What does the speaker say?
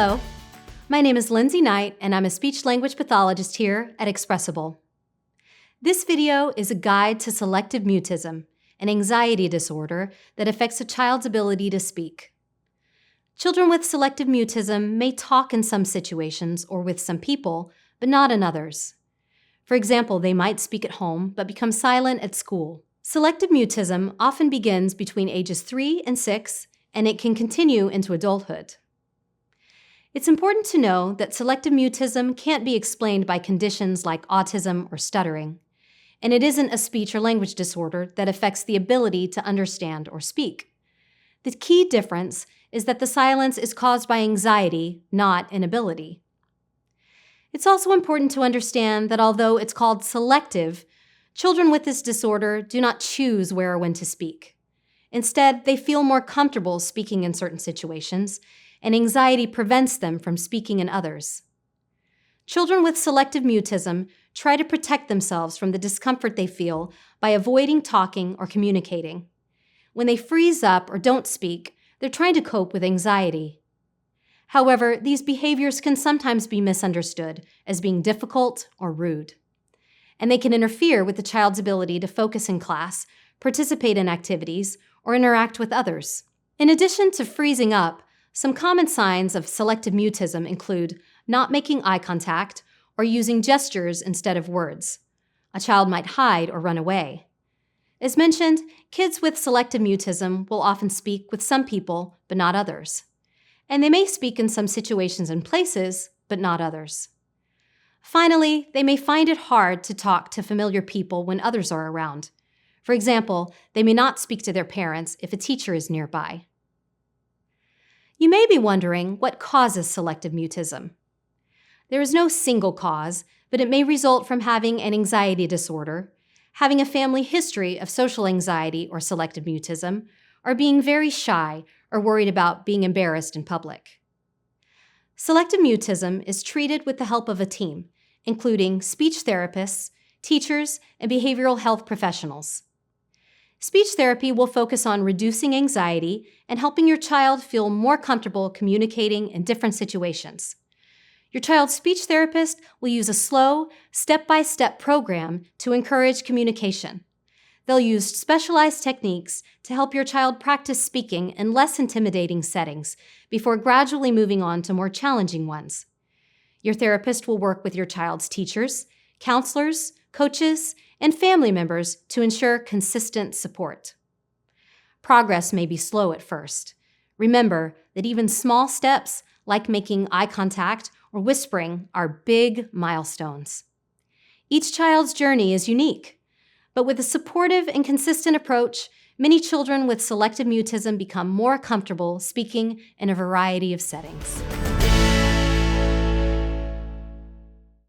Hello, my name is Lindsay Knight, and I'm a speech-language pathologist here at Expressible. This video is a guide to selective mutism, an anxiety disorder that affects a child's ability to speak. Children with selective mutism may talk in some situations or with some people, but not in others. For example, they might speak at home but become silent at school. Selective mutism often begins between ages 3 and 6, and it can continue into adulthood. It's important to know that selective mutism can't be explained by conditions like autism or stuttering, and it isn't a speech or language disorder that affects the ability to understand or speak. The key difference is that the silence is caused by anxiety, not inability. It's also important to understand that although it's called selective, children with this disorder do not choose where or when to speak. Instead, they feel more comfortable speaking in certain situations, and anxiety prevents them from speaking in others. Children with selective mutism try to protect themselves from the discomfort they feel by avoiding talking or communicating. When they freeze up or don't speak, they're trying to cope with anxiety. However, these behaviors can sometimes be misunderstood as being difficult or rude, and they can interfere with the child's ability to focus in class, participate in activities, or interact with others. In addition to freezing up, some common signs of selective mutism include not making eye contact or using gestures instead of words. A child might hide or run away. As mentioned, kids with selective mutism will often speak with some people, but not others. And they may speak in some situations and places, but not others. Finally, they may find it hard to talk to familiar people when others are around. For example, they may not speak to their parents if a teacher is nearby. You may be wondering what causes selective mutism. There is no single cause, but it may result from having an anxiety disorder, having a family history of social anxiety or selective mutism, or being very shy or worried about being embarrassed in public. Selective mutism is treated with the help of a team, including speech therapists, teachers, and behavioral health professionals. Speech therapy will focus on reducing anxiety and helping your child feel more comfortable communicating in different situations. Your child's speech therapist will use a slow, step-by-step program to encourage communication. They'll use specialized techniques to help your child practice speaking in less intimidating settings before gradually moving on to more challenging ones. Your therapist will work with your child's teachers, counselors, coaches, and family members to ensure consistent support. Progress may be slow at first. Remember that even small steps, like making eye contact or whispering, are big milestones. Each child's journey is unique, but with a supportive and consistent approach, many children with selective mutism become more comfortable speaking in a variety of settings.